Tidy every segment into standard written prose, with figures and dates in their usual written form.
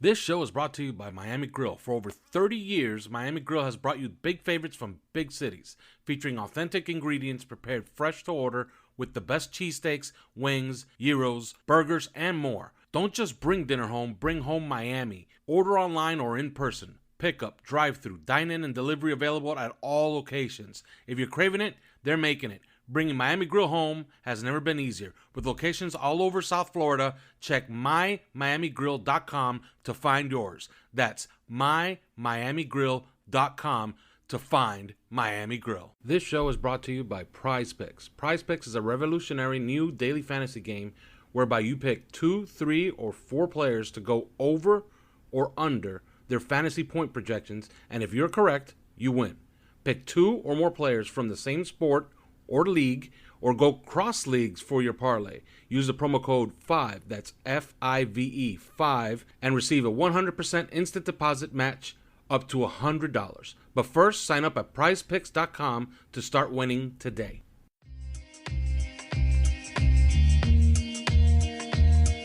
This show is brought to you by Miami Grill. For over 30 years, Miami Grill has brought you big favorites from big cities, featuring authentic ingredients prepared fresh to order with the best cheesesteaks, wings, gyros, burgers, and more. Don't just bring dinner home, bring home Miami. Order online or in person. Pickup, drive-thru, dine-in, and delivery available at all locations. If you're craving it, they're making it. Bringing Miami Grill home has never been easier. With locations all over South Florida, check mymiamigrill.com to find yours. That's mymiamigrill.com to find Miami Grill. This show is brought to you by Prize Picks. Prize Picks is a revolutionary new daily fantasy game whereby you pick 2, 3, or 4 players to go over or under their fantasy point projections, and if you're correct, you win. Pick 2 or more players from the same sport or league, or go cross leagues for your parlay. Use the promo code 5, that's FIVE, 5, and receive a 100% instant deposit match up to $100. But first, sign up at prizepicks.com to start winning today.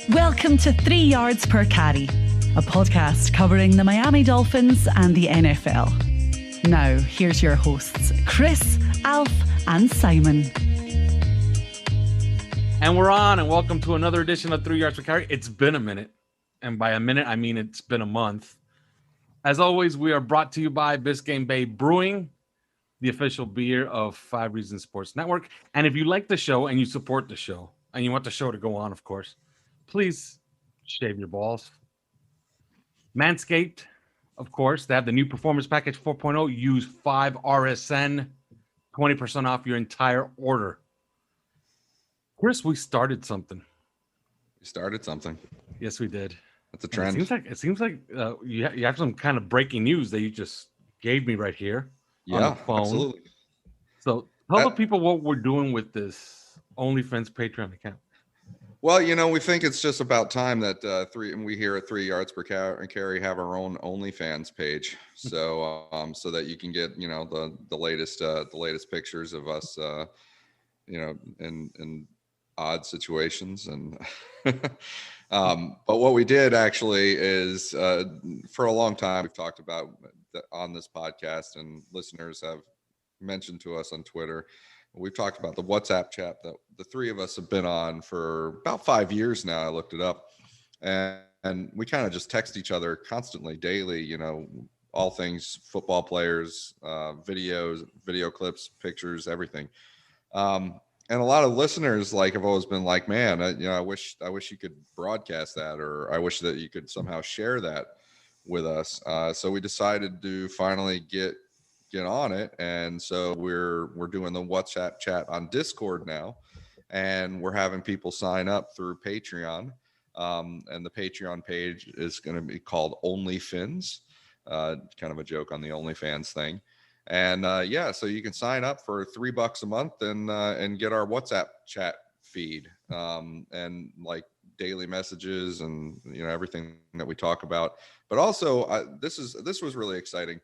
Welcome to 3 Yards Per Carry, a podcast covering the Miami Dolphins and the NFL. Now, here's your hosts, Chris, Alf, and Simon. And we're on, and welcome to another edition of 3 Yards Per Carry. It's been a minute, and by a minute, I mean it's been a month. As always, we are brought to you by Biscayne Bay Brewing, the official beer of 5 Reasons Sports Network. And if you like the show and you support the show, and you want the show to go on, of course, please shave your balls. Manscaped, of course, they have the new Performance Package 4.0. Use 5RSN, 20% off your entire order. Chris, we started something. We started something. Yes, we did. That's a trend. It seems like you have some kind of breaking news that you just gave me right here on the phone. Absolutely. So tell the people what we're doing with this OnlyFans Patreon account. Well, we think it's just about time that we here at 3 Yards Per Carry have our own OnlyFans page, so so that you can get the latest pictures of us, in odd situations and. But what we did actually is for a long time we've talked about on this podcast, and listeners have mentioned to us on Twitter. We've talked about the WhatsApp chat that the 3 of us have been on for about 5 years now. I looked it up, and we kind of just text each other constantly, daily, all things football players, videos, video clips, pictures, everything. And a lot of listeners have always been like, man, I wish you could broadcast that, or I wish that you could somehow share that with us. So we decided to finally get on it, and so we're doing the WhatsApp chat on Discord now, and we're having people sign up through Patreon, and the Patreon page is going to be called OnlyFins, kind of a joke on the OnlyFans thing, and so you can sign up for $3 a month and get our WhatsApp chat feed, and daily messages and everything that we talk about. But also this was really exciting.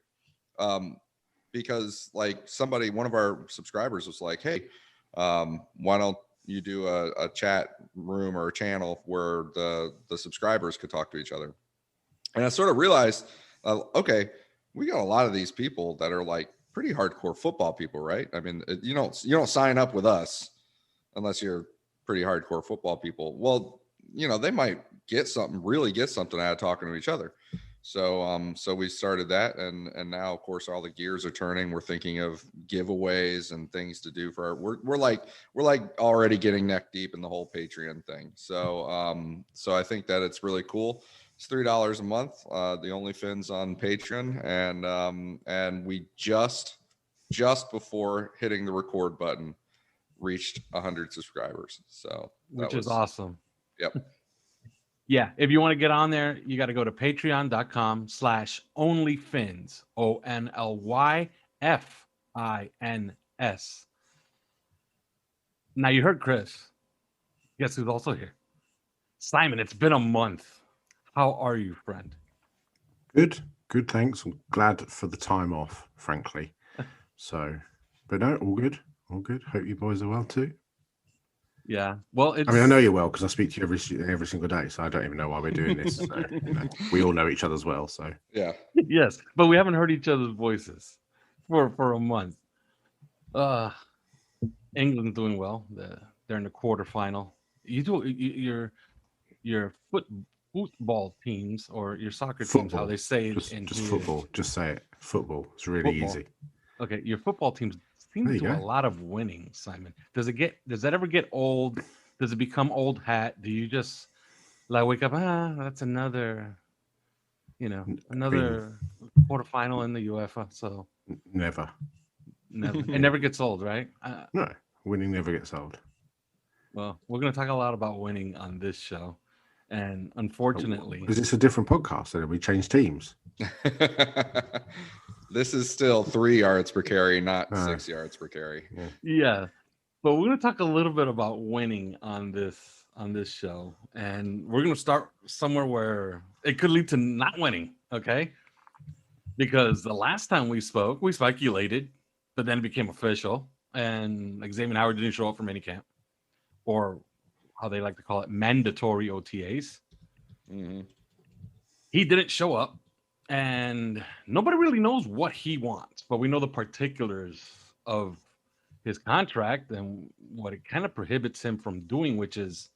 Because one of our subscribers was like, hey, why don't you do a chat room or a channel where the subscribers could talk to each other? And I sort of realized, okay, we got a lot of these people that are pretty hardcore football people, right? I mean, you don't sign up with us unless you're pretty hardcore football people. Well, they might really get something out of talking to each other. So we started that, and now of course all the gears are turning. We're thinking of giveaways and things to do for we're already getting neck deep in the whole Patreon thing. So I think that it's really cool. It's $3 a month, the OnlyFins on Patreon, and we just before hitting the record button reached 100 subscribers. So which is awesome. Yep. Yeah, if you want to get on there, you got to go to patreon.com/onlyfins, ONLYFINS. Now you heard Chris. Guess who's also here? Simon, it's been a month. How are you, friend? Good, thanks. I'm glad for the time off, frankly. But no, all good. Hope you boys are well too. Yeah. Well, it's. I mean, I know you well because I speak to you every single day, so I don't even know why we're doing this. So, we all know each other as well. So, Yeah. Yes, but we haven't heard each other's voices for a month. Uh, England's doing well. They're in the quarterfinal. Your football teams or your soccer teams, how football, they say it just in just here, football. Just say it. Football. It's really football. easy. Okay, your football teams seem There to you do a go. lot of winning, Simon. Does that ever get old? Does it become old hat? Do you just like wake up, that's another, I mean, another quarterfinal in the UEFA, so never. never it never gets old, right? No, winning never gets old. Well, we're going to talk a lot about winning on this show, and unfortunately, Is this a different podcast? Then we change teams. This is still 3 yards per carry, not 6 yards per carry. yeah, but we're going to talk a little bit about winning on this show, and we're going to start somewhere where it could lead to not winning, okay? Because the last time we spoke, we speculated, but then it became official, and Xavien Howard didn't show up for minicamp, or how they like to call it, mandatory OTAs. Mm-hmm. He didn't show up, and nobody really knows what he wants, but we know the particulars of his contract and what it kind of prohibits him from doing, which is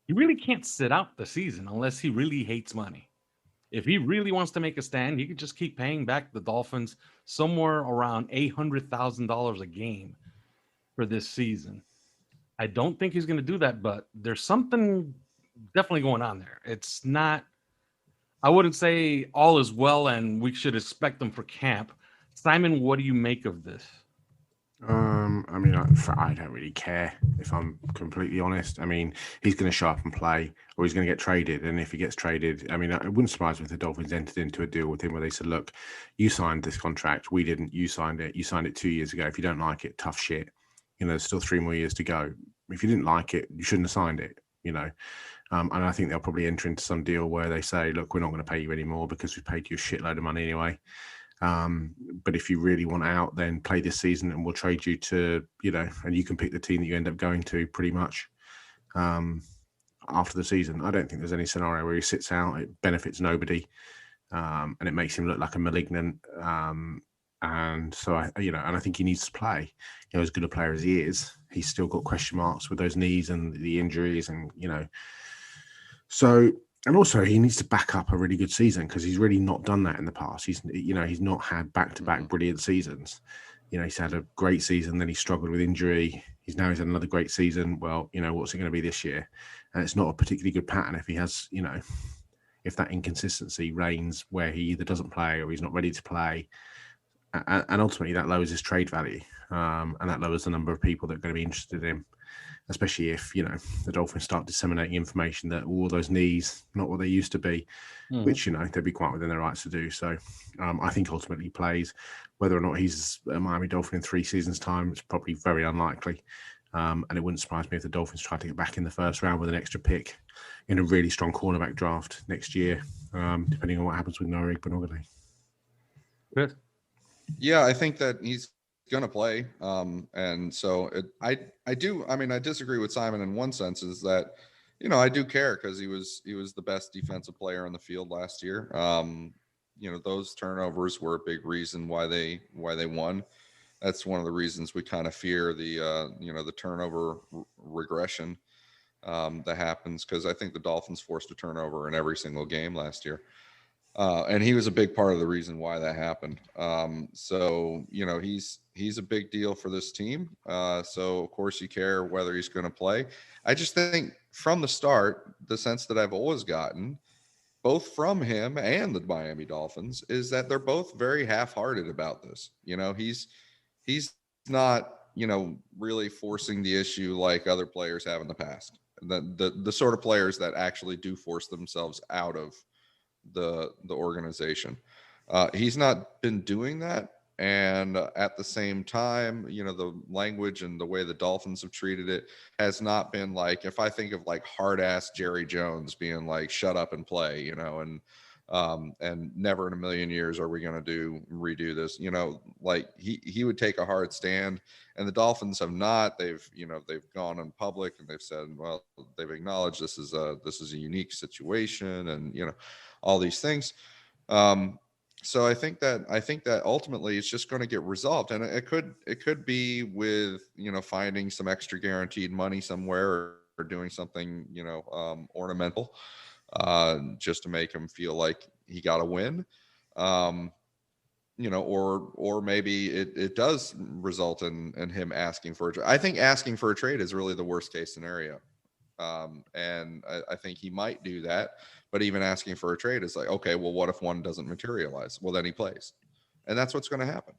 he really can't sit out the season unless he really hates money. If he really wants to make a stand, he could just keep paying back the Dolphins somewhere around $800,000 a game for this season. I don't think he's going to do that, but there's something definitely going on there. It's not, I wouldn't say all is well and we should expect them for camp. Simon, what do you make of this? I mean, I don't really care, if I'm completely honest. I mean, he's going to show up and play, or he's going to get traded. And if he gets traded, I mean, it wouldn't surprise me if the Dolphins entered into a deal with him where they said, look, you signed this contract. We didn't. You signed it. You signed it 2 years ago. If you don't like it, tough shit. There's still 3 more years to go. If you didn't like it, you shouldn't have signed it, And I think they'll probably enter into some deal where they say, look, we're not going to pay you anymore because we've paid you a shitload of money anyway. But if you really want out, then play this season and we'll trade you to, and you can pick the team that you end up going to pretty much after the season. I don't think there's any scenario where he sits out. It benefits nobody. And it makes him look like a malignant. And so, I think he needs to play. As good a player as he is, he's still got question marks with those knees and the injuries and, So, and also he needs to back up a really good season because he's really not done that in the past. He's not had back-to-back brilliant seasons. He's had a great season, then he struggled with injury. He's had another great season. Well, what's it going to be this year? And it's not a particularly good pattern if he has, if that inconsistency reigns where he either doesn't play or he's not ready to play. And ultimately that lowers his trade value. And that lowers the number of people that are going to be interested in him. Especially if, the Dolphins start disseminating information that all those knees, not what they used to be, which, they'd be quite within their rights to do. So I think ultimately he plays. Whether or not he's a Miami Dolphin in 3 seasons' time, it's probably very unlikely. And it wouldn't surprise me if the Dolphins try to get back in the first round with an extra pick in a really strong cornerback draft next year, depending on what happens with Noah Igbenogany. Good. Yeah, I think that he's going to play. And so I disagree with Simon in one sense is that, I do care because he was the best defensive player on the field last year. Those turnovers were a big reason why they won. That's one of the reasons we kind of fear the turnover regression that happens because I think the Dolphins forced a turnover in every single game last year. And he was a big part of the reason why that happened. So, he's a big deal for this team. So, of course, you care whether he's going to play. I just think from the start, the sense that I've always gotten, both from him and the Miami Dolphins, is that they're both very half-hearted about this. He's not, really forcing the issue like other players have in the past. The sort of players that actually do force themselves out of the organization. He's not been doing that. And at the same time, the language and the way the Dolphins have treated it has not been like, if I think of like hard ass Jerry Jones being like, shut up and play, and And never in a million years are we going to redo this. Like he would take a hard stand, and the Dolphins have not. They've gone in public and they've said, well, they've acknowledged this is a unique situation, and all these things. So I think that ultimately it's just going to get resolved, and it could be with finding some extra guaranteed money somewhere, or doing something ornamental, just to make him feel like he got a win, or maybe it does result in him asking for a trade. I think asking for a trade is really the worst case scenario, and I think he might do that. But even asking for a trade is like, okay, well, what if one doesn't materialize? Well, then he plays, and that's what's going to happen.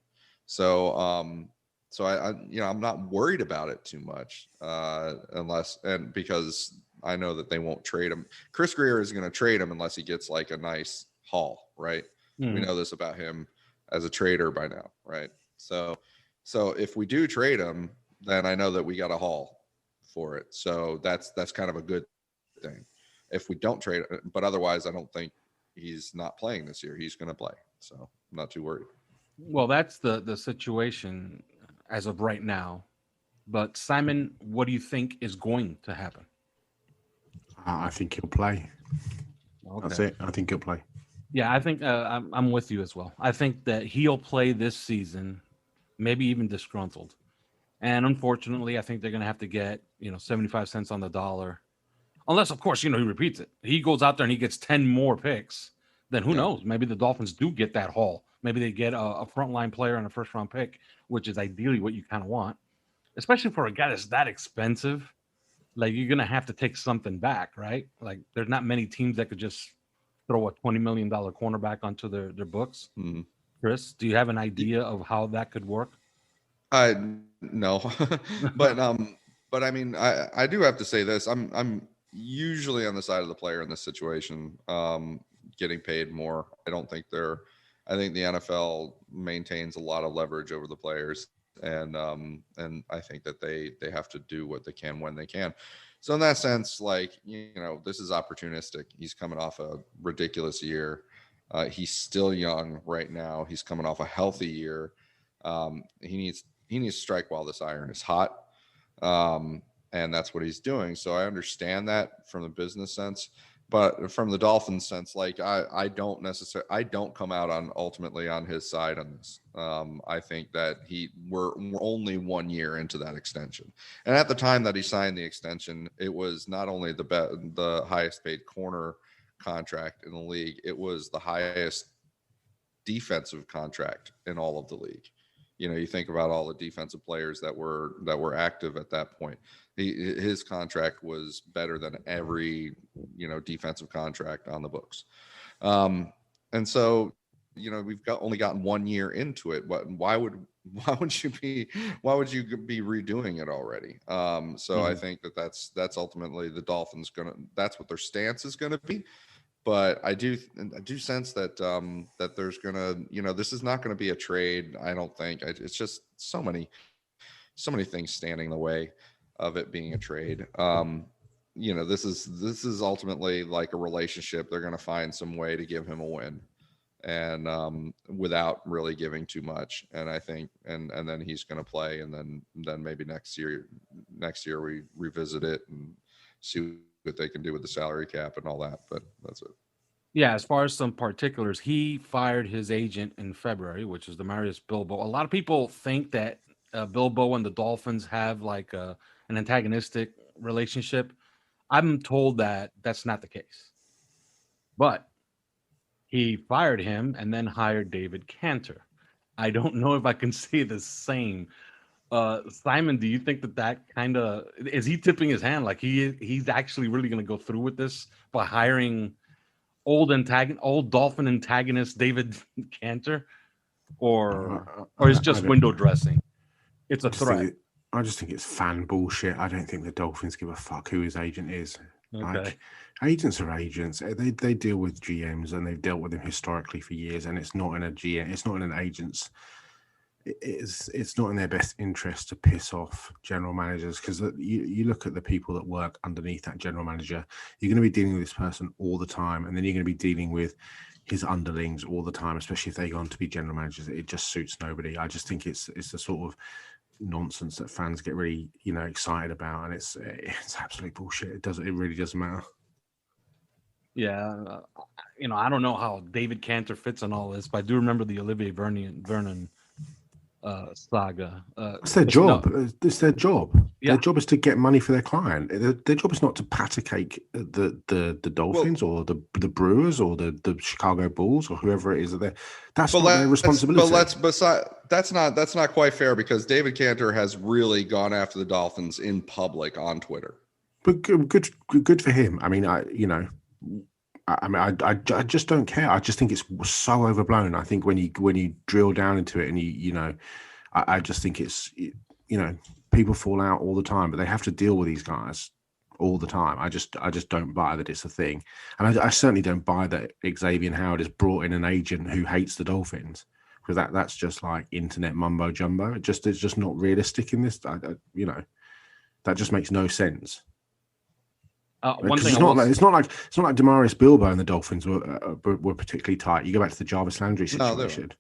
So, I'm not worried about it too much, because I know that they won't trade him. Chris Greer is going to trade him unless he gets like a nice haul, right? Mm-hmm. We know this about him as a trader by now, right? So if we do trade him, then I know that we got a haul for it. So that's kind of a good thing. If we don't trade, but otherwise, I don't think he's not playing this year. He's going to play, so I'm not too worried. Well, that's the situation as of right now. But Simon, what do you think is going to happen? I think he'll play. Okay. That's it. I think he'll play. Yeah, I think I'm with you as well. I think that he'll play this season, maybe even disgruntled. And unfortunately, I think they're going to have to get 75 cents on the dollar. Unless, of course, he repeats it. He goes out there and he gets 10 more picks. Then who knows? Maybe the Dolphins do get that haul. Maybe they get a frontline player and a first-round pick, which is ideally what you kind of want, especially for a guy that's that expensive. Like, you're going to have to take something back, right? Like, there's not many teams that could just throw a $20 million cornerback onto their books. Mm-hmm. Chris, do you have an idea of how that could work? No, but I mean, I do have to say this. I'm usually on the side of the player in this situation, getting paid more. I think the NFL maintains a lot of leverage over the players, and I think that they have to do what they can when they can. So in that sense, like, this is opportunistic. He's coming off a ridiculous year. He's still young right now. He's coming off a healthy year. He needs to strike while this iron is hot. And that's what he's doing. So I understand that from the business sense, but from the Dolphins sense, like, I don't come out ultimately on his side on this. I think that we're only 1 year into that extension. And at the time that he signed the extension, it was not only the highest paid corner contract in the league, it was the highest defensive contract in all of the league. You think about all the defensive players that were active at that point. His contract was better than every defensive contract on the books, and so we've only gotten 1 year into it. But why would you be redoing it already? So I think that's ultimately the Dolphins that's what their stance is gonna be. But I do sense that that there's gonna this is not gonna be a trade. I don't think. It's just so many things standing in the way of it being a trade. This is ultimately like a relationship. They're gonna find some way to give him a win, and without really giving too much. And I think and then he's gonna play, and then maybe next year we revisit it and see what they can do with the salary cap and all that. But that's it. Yeah, as far as some particulars, he fired his agent in February, which is Demarius Bilbo. A lot of people think that Bilbo and the Dolphins have like an antagonistic relationship. I'm told that that's not the case. But he fired him and then hired David Cantor. I don't know if I can say the same. Simon, do you think that kind of is he tipping his hand? Like he's actually really going to go through with this by hiring old Dolphin antagonist David Cantor, or is just window dressing? It's a threat. I just think it's fan bullshit. I don't think the Dolphins give a fuck who his agent is. Okay. Like, agents are agents. They deal with GMs, and they've dealt with them historically for years. And it's not in a GM. It's not in an agent's. It's not in their best interest to piss off general managers, because you look at the people that work underneath that general manager. You're going to be dealing with this person all the time, and then you're going to be dealing with his underlings all the time, especially if they go on to be general managers. It just suits nobody. I just think it's the sort of nonsense that fans get really, excited about, and it's absolute bullshit. It really doesn't matter. Yeah, I don't know how David Cantor fits in all this, but I do remember the Olivier Vernon saga. It's their job. It's their job. Yeah. Their job is to get money for their client. Their job is not to pat a cake the Dolphins or the Brewers or the Chicago Bulls or whoever it is. That's not their responsibility. That's not quite fair, because David Cantor has really gone after the Dolphins in public on Twitter. But good for him. I mean, I just don't care. I just think it's so overblown. I think when you drill down into it and I just think it's, people fall out all the time, but they have to deal with these guys all the time. I just don't buy that it's a thing. And I certainly don't buy that Xavien Howard has brought in an agent who hates the Dolphins, because that's just like internet mumbo jumbo. It's just not realistic in this. That just makes no sense. One thing it's not like Demarius Bilbo and the Dolphins were particularly tight. You go back to the Jarvis Landry situation.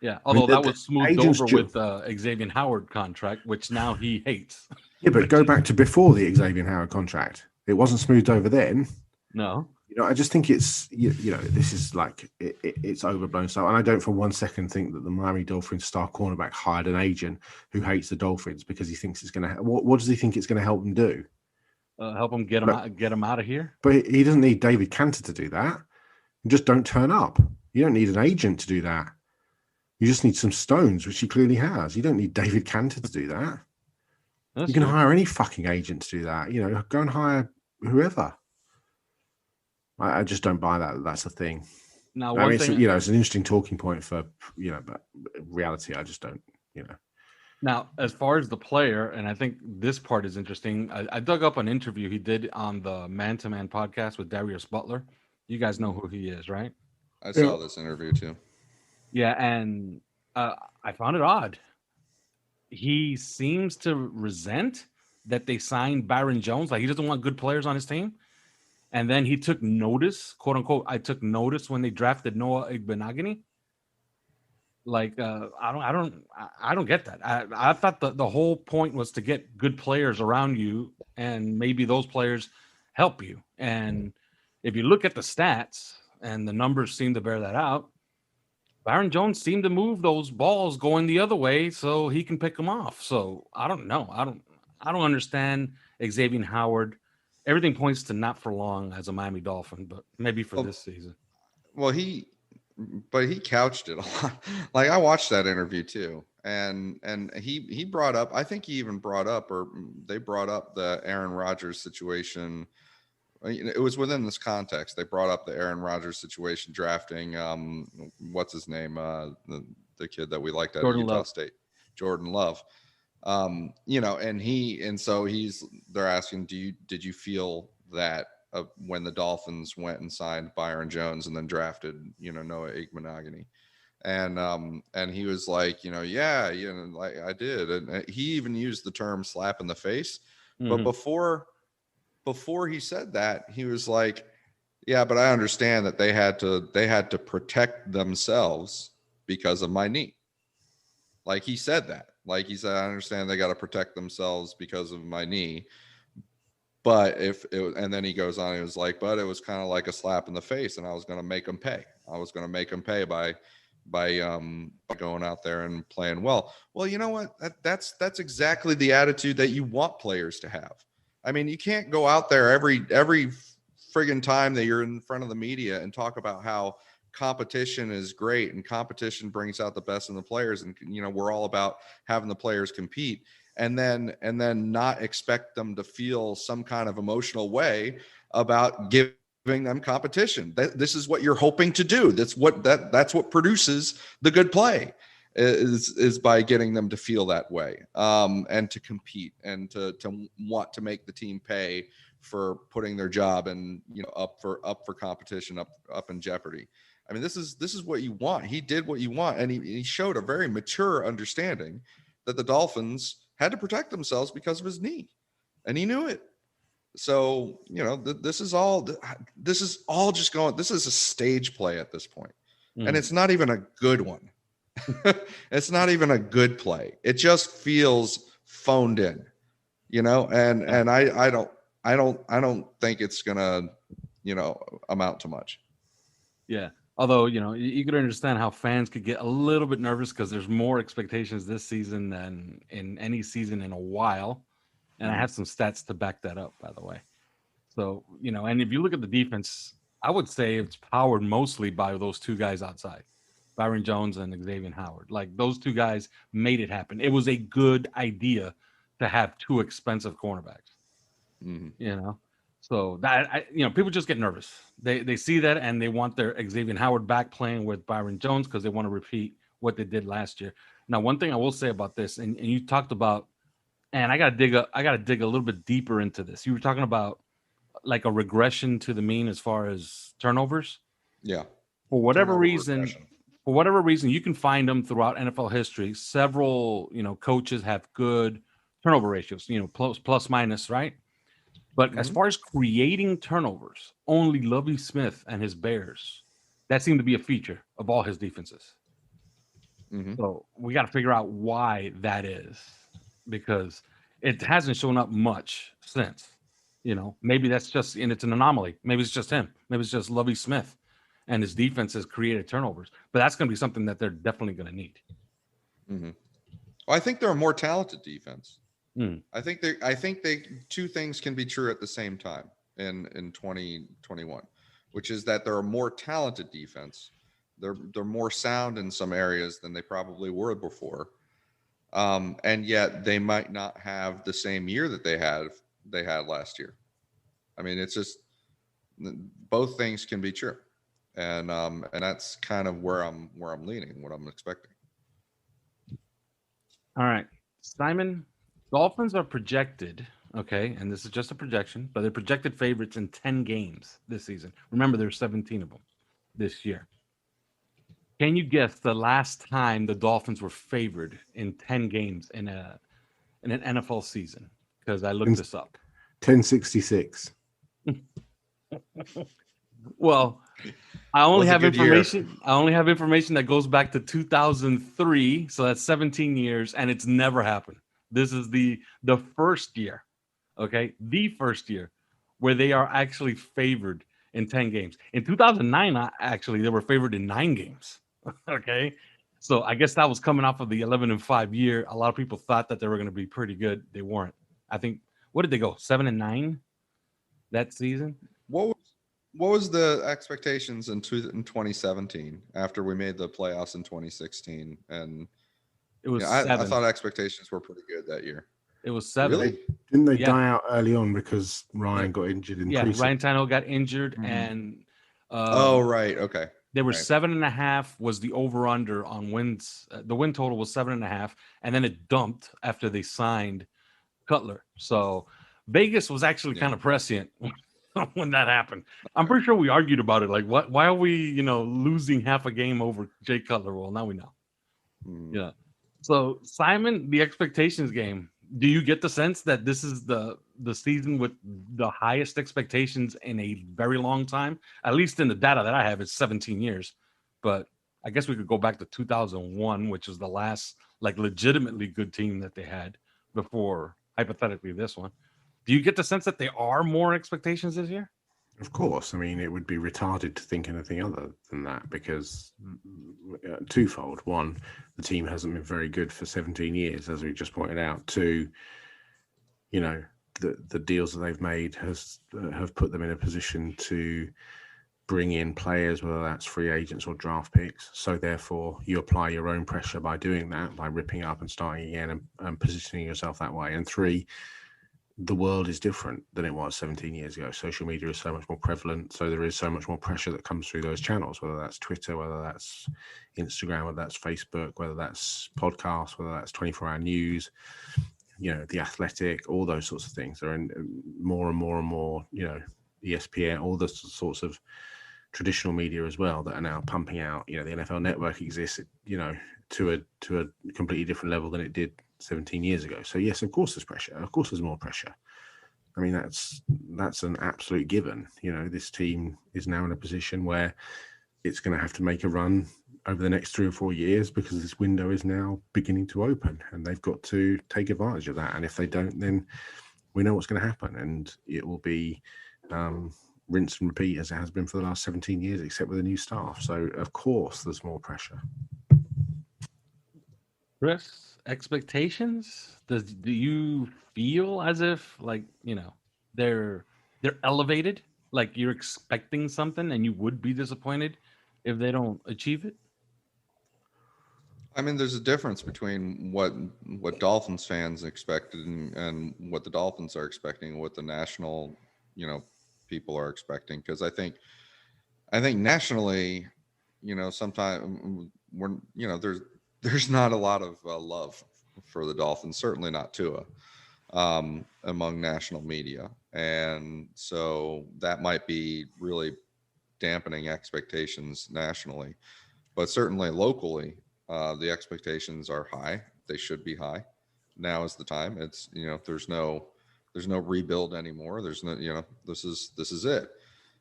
Yeah, although that was smoothed over with Xavien Howard contract, which now he hates. Yeah, but go back to before the Xavien Howard contract. It wasn't smoothed over then. No. I just think it's, this is like, it's overblown stuff. And I don't for one second think that the Miami Dolphins star cornerback hired an agent who hates the Dolphins because he thinks it's going to, what does he think it's going to help him do? Help him get him out of here. But he doesn't need David Cantor to do that. You just don't turn up. You don't need an agent to do that. You just need some stones, which he clearly has. You don't need David Cantor to do that. You can hire any fucking agent to do that. Go and hire whoever. I just don't buy that. That's a thing. Now, it's an interesting talking point for, but reality, I just don't, Now, as far as the player, and I think this part is interesting, I dug up an interview he did on the Man to Man podcast with Darius Butler. You guys know who he is, right? I saw this interview too. Yeah, and I found it odd. He seems to resent that they signed Byron Jones. Like, he doesn't want good players on his team. And then he took notice, quote unquote, I took notice when they drafted Noah Igbenogany. Like, I don't get that. I thought the whole point was to get good players around you, and maybe those players help you. And if you look at the stats, and the numbers seem to bear that out, Byron Jones seemed to move those balls going the other way so he can pick them off. So I don't know. I don't understand Xavien Howard. Everything points to not for long as a Miami Dolphin, but maybe for this season. Well, he couched it a lot. Like, I watched that interview too. And he brought up, I think he even brought up, or they brought up the Aaron Rodgers situation. It was within this context. They brought up the Aaron Rodgers situation, drafting, what's his name? The kid that we liked at Utah State, Jordan Love. And so they're asking, did you feel that when the Dolphins went and signed Byron Jones and then drafted, Noah Igbenogany, and he was like, like I did. And he even used the term slap in the face. Mm-hmm. But before he said that, he was like, yeah, but I understand that they had to protect themselves because of my knee. Like, he said that. Like, he said, I understand they got to protect themselves because of my knee. But and then he goes on, he was like, but it was kind of like a slap in the face, and I was going to make them pay. I was going to make them pay by going out there and playing well. Well, you know what? That's exactly the attitude that you want players to have. I mean, you can't go out there every friggin' time that you're in front of the media and talk about how competition is great and competition brings out the best in the players, and we're all about having the players compete, and then not expect them to feel some kind of emotional way about giving them competition. This is what you're hoping to do. That's what produces the good play, is by getting them to feel that way, and to compete and to want to make the team pay for putting their job and up for competition, up in jeopardy. I mean, this is what you want. He did what you want, and he showed a very mature understanding that the Dolphins had to protect themselves because of his knee, and he knew it. So, this is all just going, this is a stage play at this point. And it's not even a good one. It's not even a good play. It just feels phoned in, and I don't think it's gonna, amount to much. Yeah. Although, you could understand how fans could get a little bit nervous because there's more expectations this season than in any season in a while. And I have some stats to back that up, by the way. So, and if you look at the defense, I would say it's powered mostly by those two guys outside, Byron Jones and Xavien Howard. Like, those two guys made it happen. It was a good idea to have two expensive cornerbacks, So that, people just get nervous. They see that and they want their Xavien Howard back playing with Byron Jones because they want to repeat what they did last year. Now, one thing I will say about this, and you talked about, and I got to dig a little bit deeper into this. You were talking about like a regression to the mean as far as turnovers. Yeah. For whatever reason, you can find them throughout NFL history. Several, coaches have good turnover ratios, plus minus, right? But as far as creating turnovers, only Lovie Smith and his Bears, that seemed to be a feature of all his defenses. So we got to figure out why that is, because it hasn't shown up much since. Maybe that's just, and it's an anomaly. Maybe it's just him. Maybe it's just Lovie Smith and his defense has created turnovers. But that's going to be something that they're definitely going to need. Well, I think they're a more talented defense. I think they two things can be true at the same time in 2021, which is that they're a more talented defense. They're more sound in some areas than they probably were before. And yet they might not have the same year that they had last year. I mean, it's just both things can be true. And that's kind of where I'm leaning, what I'm expecting. All right, Simon, Dolphins are projected, okay, and this is just a projection, but they're projected favorites in 10 games this season. Remember, there's 17 of them this year. Can you guess the last time the Dolphins were favored in 10 games in an NFL season? Because I looked this up. 1066. Well, I only have information. I only have information that goes back to 2003, so that's 17 years, and it's never happened. This is the first year, okay, the first year where they are actually favored in 10 games. In 2009, actually, they were favored in 9 games. Okay, so I guess that was coming off of the 11-5 year. A lot of people thought that they were going to be pretty good. They weren't. I think, what did they go, 7-9 that season? What was the expectations in 2017 after we made the playoffs in 2016? And it was I thought expectations were pretty good that year. It was 7. Really? Didn't they die out early on because Ryan got injured in preseason? Ryan Tannehill got injured, and oh, right, okay. They were 7.5 was the over/under on wins. The win total was 7.5, and then it dumped after they signed Cutler. So Vegas was actually kind of prescient when that happened. I'm pretty sure we argued about it. Like, what? Why are we, losing half a game over Jay Cutler? Well, now we know. Yeah. So Simon, the expectations game. Do you get the sense that this is the season with the highest expectations in a very long time? At least in the data that I have, it's 17 years. But I guess we could go back to 2001, which is the last legitimately good team that they had before, hypothetically, this one. Do you get the sense that there are more expectations this year? Of course. I mean, it would be retarded to think anything other than that because twofold. One, the team hasn't been very good for 17 years, as we just pointed out. Two, the deals that they've made have put them in a position to bring in players, whether that's free agents or draft picks. So therefore, you apply your own pressure by doing that, by ripping up and starting again and positioning yourself that way. And three, the world is different than it was 17 years ago. Social media is so much more prevalent. So there is so much more pressure that comes through those channels, whether that's Twitter, whether that's Instagram, whether that's Facebook, whether that's podcasts, whether that's 24-hour news, The Athletic, all those sorts of things. There are more and more and more, ESPN, all the sorts of traditional media as well that are now pumping out, the NFL Network exists, to a completely different level than it did 17 years ago. So yes, of course there's pressure. Of course there's more pressure. I mean, that's an absolute given. This team is now in a position where it's going to have to make a run over the next 3 or 4 years because this window is now beginning to open, and they've got to take advantage of that. And if they don't, then we know what's going to happen, and it will be rinse and repeat as it has been for the last 17 years, except with a new staff. So, of course, there's more pressure. Chris, expectations? Do you feel as if they're elevated? Like you're expecting something and you would be disappointed if they don't achieve it? I mean, there's a difference between what Dolphins fans expected and what the Dolphins are expecting, and what the national, people are expecting. Because I think nationally, sometimes there's not a lot of love for the Dolphins, certainly not Tua, among national media. And so that might be really dampening expectations nationally, but certainly locally, the expectations are high. They should be high. Now is the time. It's, there's no rebuild anymore. There's no, this is it.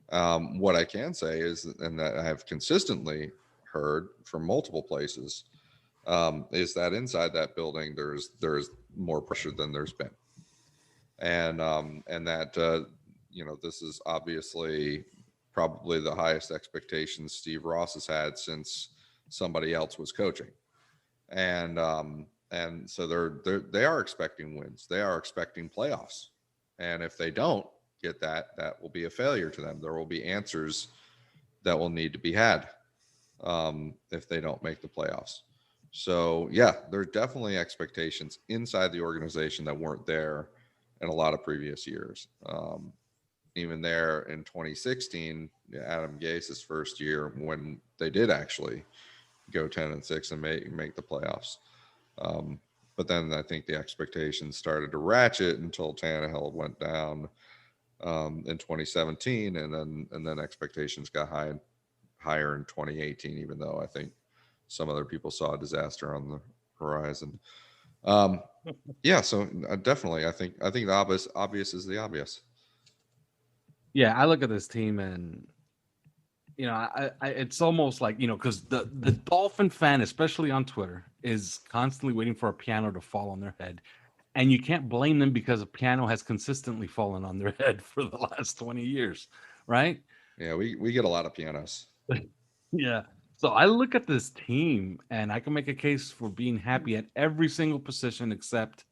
What I can say is, and that I have consistently heard from multiple places, is that inside that building, there's more pressure than there's been. And that, this is obviously probably the highest expectations Steve Ross has had since somebody else was coaching. And so they are expecting wins. They are expecting playoffs. And if they don't get that will be a failure to them. There will be answers that will need to be had if they don't make the playoffs. So yeah, there are definitely expectations inside the organization that weren't there in a lot of previous years. Even there in 2016, Adam Gase's first year, when they did actually go 10-6 and make the playoffs. But then I think the expectations started to ratchet until Tannehill went down in 2017, and then expectations got higher in 2018, even though I think some other people saw a disaster on the horizon. Yeah, so definitely, I think the obvious is the obvious. Yeah, I look at this team and I it's almost like, because the Dolphin fan, especially on Twitter, is constantly waiting for a piano to fall on their head. And you can't blame them because a piano has consistently fallen on their head for the last 20 years, right? Yeah, we get a lot of pianos. Yeah. So I look at this team and I can make a case for being happy at every single position except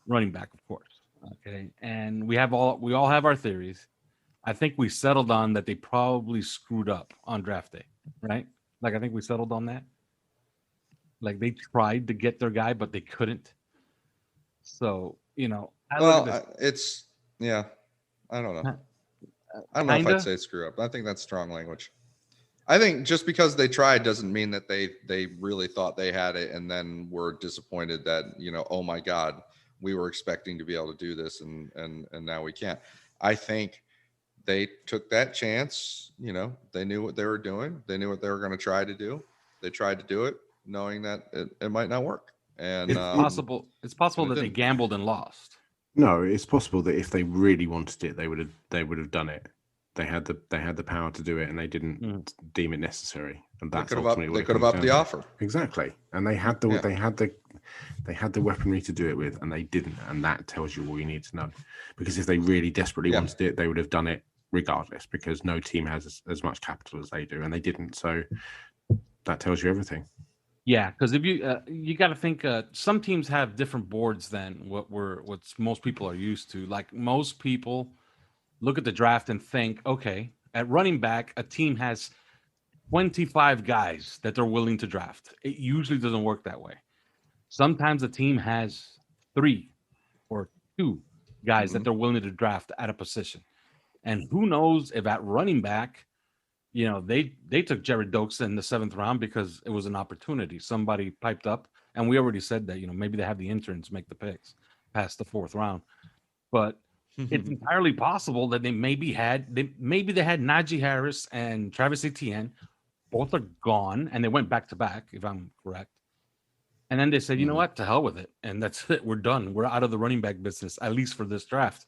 running back, of course. Okay. And we all have our theories. I think we settled on that they probably screwed up on draft day, right? Like, I think we settled on that. Like, they tried to get their guy, but they couldn't. So, I don't know. I don't know if I'd say screw up. I think that's strong language. I think just because they tried doesn't mean that they really thought they had it and then were disappointed that, oh my God, we were expecting to be able to do this and now we can't. I think they took that chance. They knew what they were doing. They knew what they were going to try to do. They tried to do it knowing that it might not work. And it's possible that they gambled and lost. No, it's possible that if they really wanted it, they would have done it. They had the power to do it, and they didn't deem it necessary. And that's ultimately they could have upped the offer. Exactly, and they had the weaponry to do it with, and they didn't. And that tells you all you need to know. Because if they really desperately wanted it, they would have done it regardless. Because no team has as much capital as they do, and they didn't. So that tells you everything. Yeah, because if you got to think, some teams have different boards than what most people are used to. Like, most people look at the draft and think, okay, at running back, a team has 25 guys that they're willing to draft. It usually doesn't work that way. Sometimes a team has 3 or 2 guys that they're willing to draft at a position. And who knows if at running back, they took Jared Dokes in the 7th round because it was an opportunity. Somebody piped up, and we already said that, maybe they have the interns make the picks past the 4th round. But it's entirely possible that they had Najee Harris and Travis Etienne. Both are gone, and they went back to back, if I'm correct. And then they said, you know what, to hell with it. And that's it. We're done. We're out of the running back business, at least for this draft.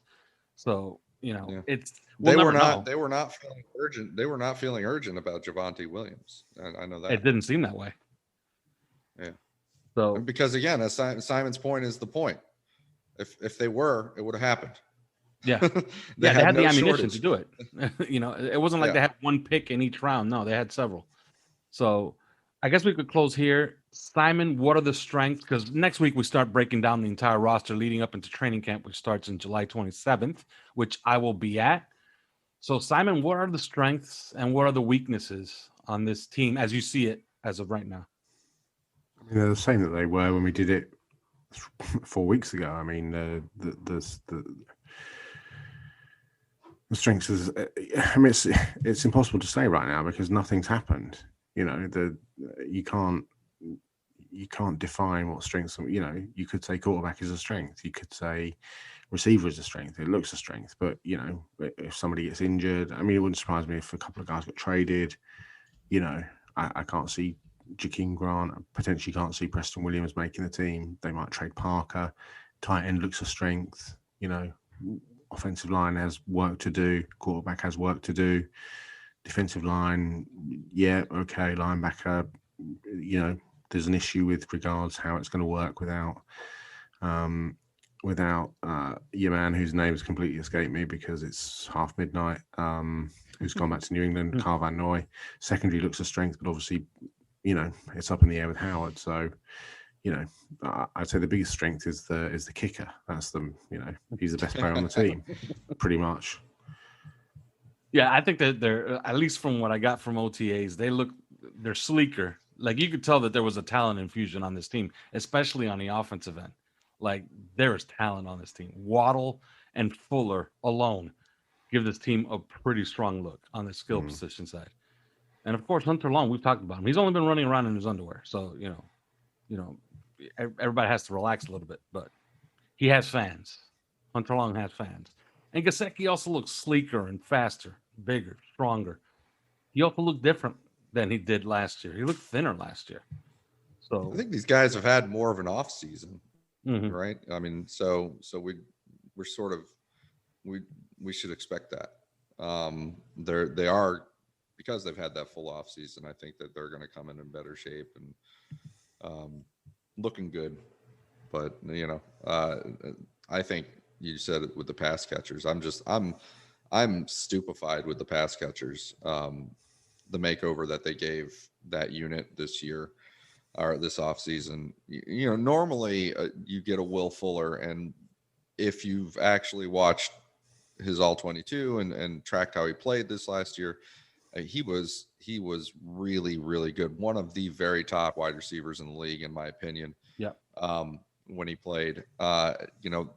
So, Yeah. we'll They were never not. know. They were not feeling urgent. They were not feeling urgent about Javonte Williams. I know that. It didn't seem that way. Yeah. So, And because again, as Simon's point is the point. If they were, it would have happened. yeah. They They had had the no ammunition shortage. to do it. It wasn't like Yeah. they had one pick in each round. No, they had several. So I guess we could close here. Simon, what are the strengths? Because next week we start breaking down the entire roster leading up into training camp, which starts in July 27th, which I will be at. So, Simon, what are the strengths and what are the weaknesses on this team as you see it as of right now? I mean, they're the same that they were when we did it 4 weeks ago. I mean, the strengths is. I mean, it's impossible to say right now because nothing's happened. You can't define what strengths. You could say quarterback is a strength. You could say receiver is a strength. It looks a strength, but if somebody gets injured, I mean, it wouldn't surprise me if a couple of guys got traded. I can't see Jakeem Grant. I potentially can't see Preston Williams making the team. They might trade Parker. Tight end looks a strength. Offensive line has work to do. Quarterback has work to do. Defensive line, yeah, okay. Linebacker, there's an issue with regards how it's going to work without your man whose name has completely escaped me because it's half midnight. Who's gone back to New England? Carl Van Noy. Secondary looks a strength, but obviously, it's up in the air with Howard. So, I'd say the biggest strength is the kicker. That's he's the best player on the team, pretty much. Yeah, I think that they're, at least from what I got from OTAs, they're sleeker. Like, you could tell that there was a talent infusion on this team, especially on the offensive end. Like, there is talent on this team. Waddle and Fuller alone give this team a pretty strong look on the skill position side. And of course, Hunter Long, we've talked about him. He's only been running around in his underwear. So, everybody has to relax a little bit, but he has fans. Hunter Long has fans. And Gesicki also looks sleeker and faster, bigger, stronger. He also looked different than he did last year. He looked thinner last year. So I think these guys have had more of an off season, right? I mean, so we're sort of we should expect that. They are, because they've had that full off season. I think that they're going to come in better shape and looking good. But I think you said it with the pass catchers. I'm stupefied with the pass catchers. The makeover that they gave that unit this year or this offseason. Normally you get a Will Fuller, and if you've actually watched his all 22 and tracked how he played this last year, he was really, really good. One of the very top wide receivers in the league, in my opinion. Yeah. When he played,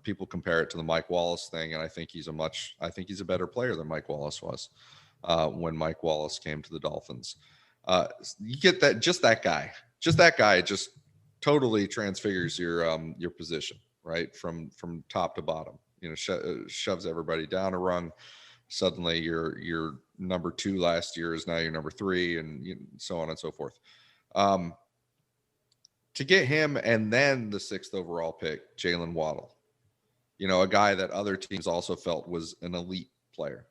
people compare it to the Mike Wallace thing, and I think he's a better player than Mike Wallace was when Mike Wallace came to the Dolphins. You get that, just that guy just totally transfigures your position, right? From top to bottom, shoves everybody down a rung. Suddenly your number 2 last year is now your number 3, and so on and so forth. To get him, and then the 6th overall pick, Jalen Waddle, a guy that other teams also felt was an elite player,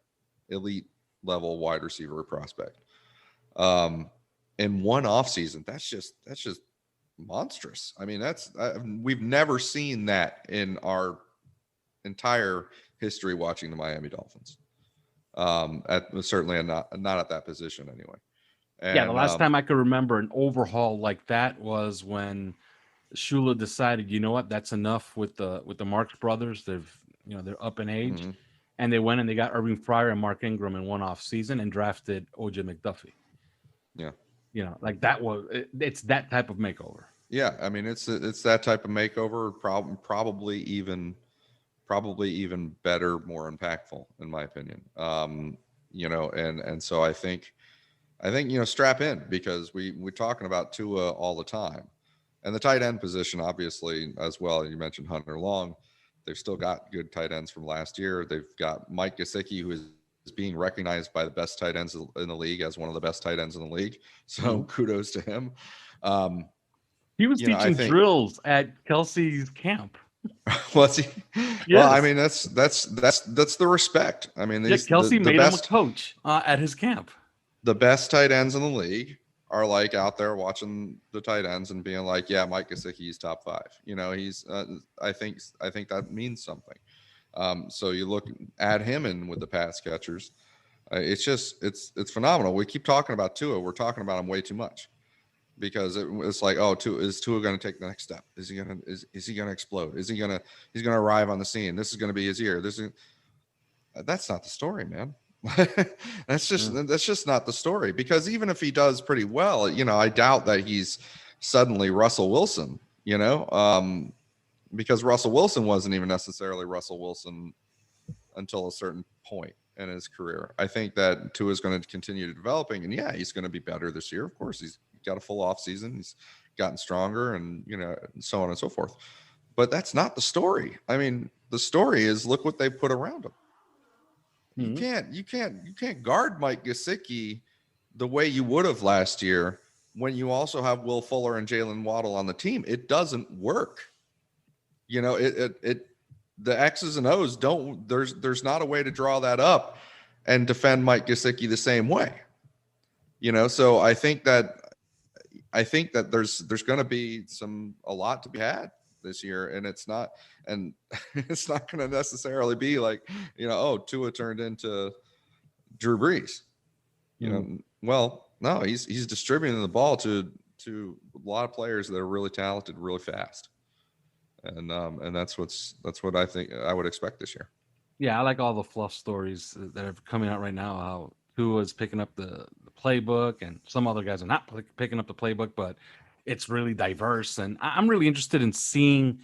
elite level wide receiver prospect. In one offseason, that's just monstrous. I mean, we've never seen that in our entire history watching the Miami Dolphins. Certainly not at that position anyway. And, the last time I could remember an overhaul like that was when Shula decided, you know what, that's enough with the Marx brothers. They're up in age, and they went and they got Irving Fryer and Mark Ingram in one off season and drafted OJ McDuffie. Yeah, it's that type of makeover. Yeah, I mean it's that type of makeover. Probably even better, more impactful, in my opinion. And so I think strap in, because we're talking about Tua all the time, and the tight end position obviously as well. You mentioned Hunter Long. They've still got good tight ends from last year. They've got Mike Gesicki, who is being recognized by the best tight ends in the league as one of the best tight ends in the league. So kudos to him. He was teaching drills at Kelsey's camp. Was he? Yes. Well, I mean, that's the respect. I mean, Kelsey made him a coach at his camp. The best tight ends in the league are like out there watching the tight ends and being like, yeah, Mike Gesicki's top 5. You know, he's I think that means something. So you add him in with the pass catchers. It's phenomenal. We keep talking about Tua. We're talking about him way too much because it's like, oh, is Tua going to take the next step? Is he going to explode? He's going to arrive on the scene? This is going to be his year. That's not the story, man. That's just not the story, because even if he does pretty well, you know, I doubt that he's suddenly Russell Wilson, you know, because Russell Wilson wasn't even necessarily Russell Wilson until a certain point in his career. I think that Tua is going to continue developing, and yeah, he's going to be better this year. Of course, he's got a full off season. He's gotten stronger, and you know, and so on and so forth. But that's not the story. I mean, the story is look what they put around him. You can't guard Mike Gesicki the way you would have last year when you also have Will Fuller and Jalen Waddle on the team. It doesn't work. You know, the X's and O's don't. There's not a way to draw that up and defend Mike Gesicki the same way. You know, so I think that there's going to be a lot to be had this year, and it's not going to necessarily be like, you know, oh, Tua turned into Drew Brees. You know, well, no, he's distributing the ball to a lot of players that are really talented, really fast, and that's what I think I would expect this year. Yeah, I like all the fluff stories that are coming out right now. How Tua's picking up the playbook, and some other guys are not picking up the playbook, but it's really diverse, and I'm really interested in seeing,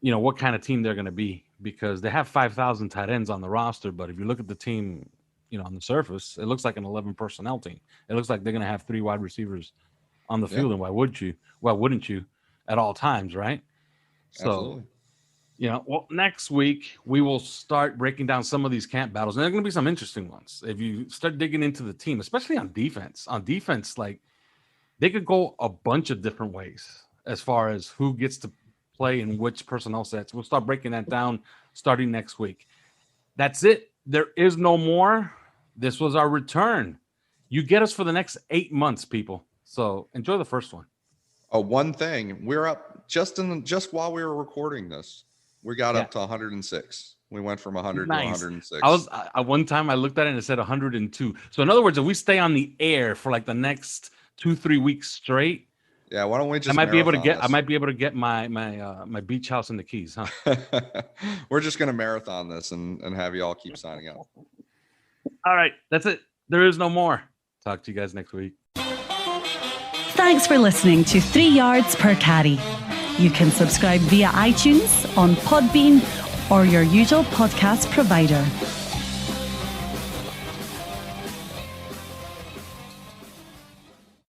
you know, what kind of team they're going to be, because they have 5,000 tight ends on the roster. But if you look at the team, you know, on the surface, it looks like an 11 personnel team. It looks like they're going to have 3 wide receivers on the field. And why wouldn't you at all times, right? Absolutely. So, you know, well, next week we will start breaking down some of these camp battles, and there are going to be some interesting ones. If you start digging into the team, especially on defense, like, they could go a bunch of different ways as far as who gets to play in which personnel sets. We'll start breaking that down starting next week. That's it. There is no more. This was our return. You get us for the next 8 months, people. So enjoy the first one. One thing, we're up just while we were recording this, we got up to 106. We went from 100 to 106. One time I looked at it and it said 102. So in other words, if we stay on the air for like the next 2-3 weeks straight, yeah, why don't we just? I might be able to get my beach house in the Keys, huh? We're just gonna marathon this and have you all keep signing up. All right, that's it. There is no more. Talk to you guys next week. Thanks for listening to 3 Yards Per Carry. You can subscribe via iTunes, on Podbean, or your usual podcast provider.